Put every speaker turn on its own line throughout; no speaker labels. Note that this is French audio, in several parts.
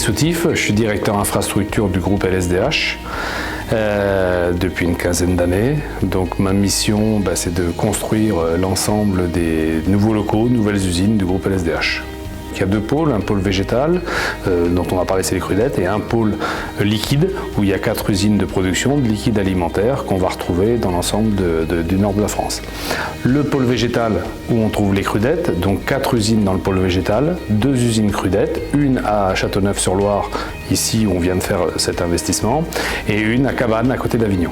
Soutif, je suis directeur infrastructure du groupe LSDH depuis une quinzaine d'années. Donc ma mission, c'est de construire l'ensemble des nouveaux locaux, nouvelles usines du groupe LSDH. Il y a deux pôles, un pôle végétal, dont on va parler, c'est les crudettes, et un pôle liquide, où il y a 4 usines de production de liquide alimentaire qu'on va retrouver dans l'ensemble du nord de la France. Le pôle végétal, où on trouve les crudettes, donc 4 usines dans le pôle végétal, 2 usines crudettes, une à Châteauneuf-sur-Loire, ici où on vient de faire cet investissement, et une à Cabannes, à côté d'Avignon.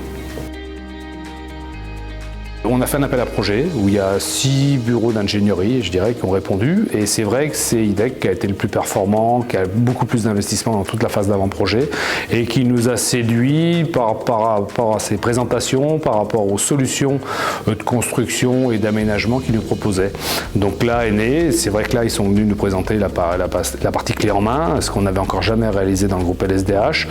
On a fait un appel à projet où il y a 6 bureaux d'ingénierie, je dirais, qui ont répondu. Et c'est vrai que c'est IDEC qui a été le plus performant, qui a beaucoup plus d'investissement dans toute la phase d'avant-projet et qui nous a séduit par rapport à ses présentations, par rapport aux solutions de construction et d'aménagement qu'ils nous proposaient. Donc là est né, c'est vrai que là ils sont venus nous présenter la partie clé en main, ce qu'on n'avait encore jamais réalisé dans le groupe LSDH.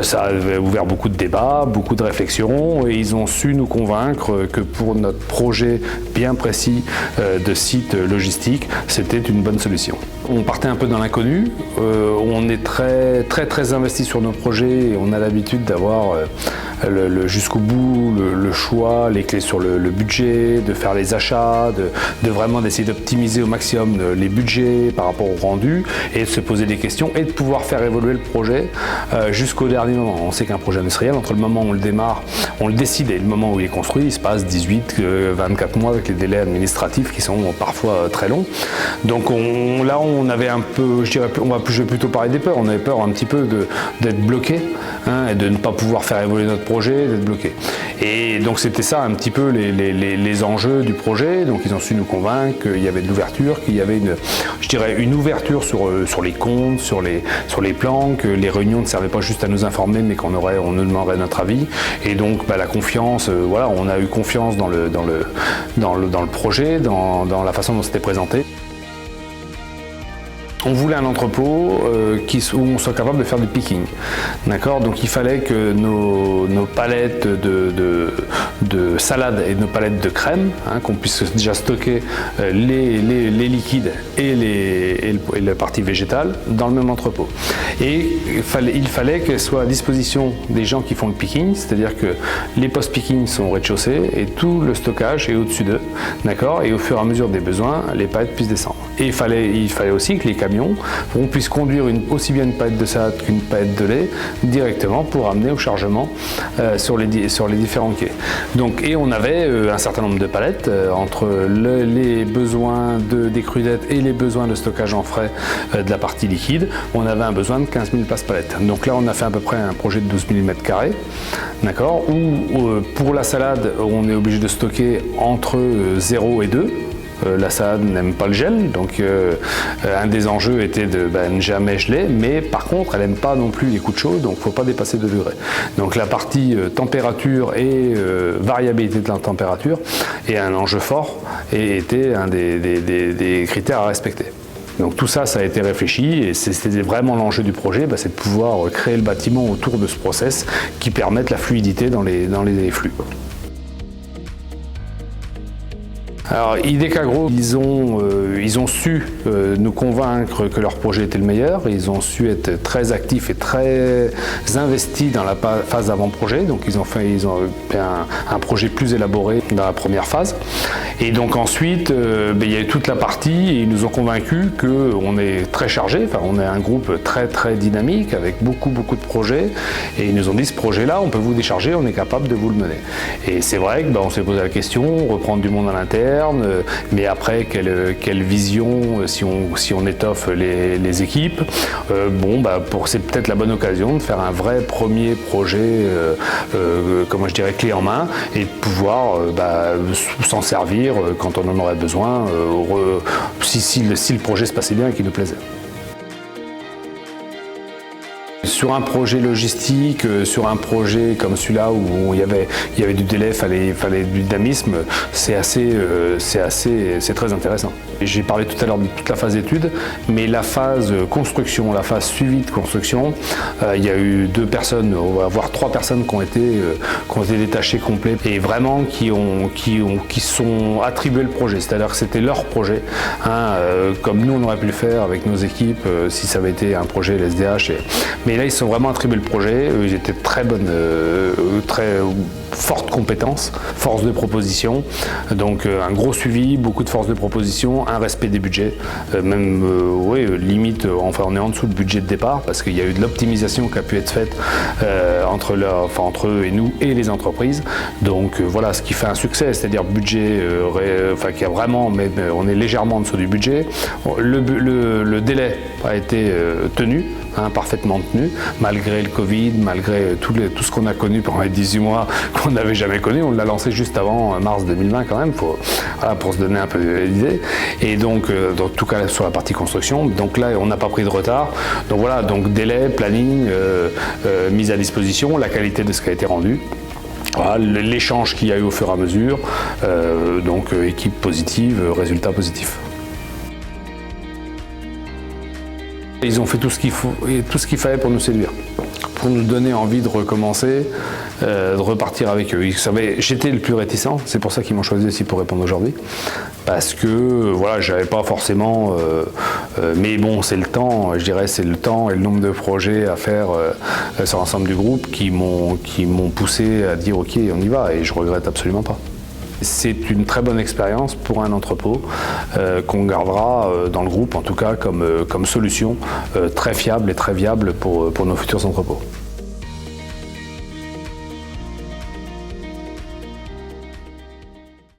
Ça avait ouvert beaucoup de débats, beaucoup de réflexions et ils ont su nous convaincre que pour notre projet bien précis de site logistique, c'était une bonne solution. On partait un peu dans l'inconnu, on est très investi sur nos projets et on a l'habitude d'avoir jusqu'au bout le choix, les clés sur le budget, de faire les achats, de vraiment d'essayer d'optimiser au maximum les budgets par rapport au rendu et de se poser des questions et de pouvoir faire évoluer le projet jusqu'au dernier moment. On sait qu'un projet industriel, entre le moment où on le démarre, on le décide et le moment où il est construit, il se passe 18-24 mois avec les délais administratifs qui sont parfois très longs. Donc là on avait un peu, je vais plutôt parler des peurs, on avait peur un petit peu d'être bloqué et de ne pas pouvoir faire évoluer notre projet, d'être bloqué. Et donc c'était ça un petit peu les enjeux du projet. Donc ils ont su nous convaincre qu'il y avait de l'ouverture, qu'il y avait une ouverture sur les comptes, sur les plans, que les réunions ne servaient pas juste à nous informer, mais qu'on nous demanderait notre avis. Et donc la confiance, on a eu confiance dans le projet, dans la façon dont c'était présenté. On voulait un entrepôt où on soit capable de faire du picking. D'accord ? Donc il fallait que nos palettes de salade et nos palettes de crème, qu'on puisse déjà stocker les liquides et la partie végétale dans le même entrepôt. Et il fallait qu'elles soient à disposition des gens qui font le picking, c'est-à-dire que les post-picking sont au rez-de-chaussée et tout le stockage est au-dessus d'eux. D'accord ? Et au fur et à mesure des besoins, les palettes puissent descendre. Et il fallait aussi que les camions, on puisse conduire aussi bien une palette de salade qu'une palette de lait directement pour amener au chargement sur les différents quais. Donc, et on avait un certain nombre de palettes entre les besoins des crudettes et les besoins de stockage en frais de la partie liquide. On avait un besoin de 15 000 places palettes. Donc là, on a fait à peu près un projet de 12 000 m², d'accord, où pour la salade, on est obligé de stocker entre 0 et 2. La salade n'aime pas le gel, donc un des enjeux était de ne jamais geler, mais par contre elle n'aime pas non plus les coups de chaud, donc il ne faut pas dépasser 2 degrés. Donc la partie température et variabilité de la température est un enjeu fort et était un des critères à respecter. Donc tout ça, ça a été réfléchi et c'était vraiment l'enjeu du projet, c'est de pouvoir créer le bâtiment autour de ce process qui permette la fluidité dans les flux. Alors IDEC Agro, ils ont su nous convaincre que leur projet était le meilleur. Ils ont su être très actifs et très investis dans la phase d'avant-projet. Donc ils ont fait un projet plus élaboré dans la première phase. Et donc ensuite, il y a eu toute la partie et ils nous ont convaincus qu'on est très chargé. Enfin, on est un groupe très dynamique avec beaucoup de projets. Et ils nous ont dit, ce projet-là, on peut vous décharger, on est capable de vous le mener. Et c'est vrai que on s'est posé la question, reprendre du monde à l'interne. Mais après, quelle vision si on étoffe les équipes. C'est peut-être la bonne occasion de faire un vrai premier projet, clé en main, et de pouvoir s'en servir quand on en aurait besoin, si le projet se passait bien et qu'il nous plaisait. sur un projet logistique, sur un projet comme celui-là où il y avait du délai, fallait du dynamisme, c'est très intéressant. J'ai parlé tout à l'heure de toute la phase étude, mais la phase construction, la phase suivi de construction, il y a eu 2 personnes, voire 3 personnes qui ont été détachées complets et vraiment qui sont attribuées le projet, c'est-à-dire que c'était leur projet, hein, comme nous on aurait pu le faire avec nos équipes si ça avait été un projet LSDH. Mais là ils sont vraiment attribués le projet, ils étaient très forte compétence, force de proposition, donc un gros suivi, beaucoup de force de proposition, un respect des budgets, limite, enfin on est en dessous du budget de départ parce qu'il y a eu de l'optimisation qui a pu être faite entre eux et nous et les entreprises, donc voilà ce qui fait un succès, c'est-à-dire budget qui a vraiment, mais on est légèrement en dessous du budget, le délai a été tenu, hein, parfaitement tenu, malgré le Covid, malgré tout ce qu'on a connu pendant les 18 mois qu'on n'avait jamais connu. On l'a lancé juste avant mars 2020 quand même, pour se donner un peu d'idée. Et donc, en tout cas sur la partie construction, donc là on n'a pas pris de retard. Donc voilà, donc délai, planning, mise à disposition, la qualité de ce qui a été rendu. Voilà, l'échange qu'il y a eu au fur et à mesure, donc équipe positive, résultat positif. Ils ont fait tout ce qu'il fallait pour nous séduire, pour nous donner envie de recommencer, de repartir avec eux. Ils savaient, j'étais le plus réticent, c'est pour ça qu'ils m'ont choisi aussi pour répondre aujourd'hui, parce que voilà, j'avais pas forcément, mais bon, c'est le temps, je dirais, c'est le temps et le nombre de projets à faire sur l'ensemble du groupe qui m'ont poussé à dire ok, on y va, et je regrette absolument pas. C'est une très bonne expérience pour un entrepôt qu'on gardera dans le groupe, en tout cas comme solution très fiable et très viable pour nos futurs entrepôts.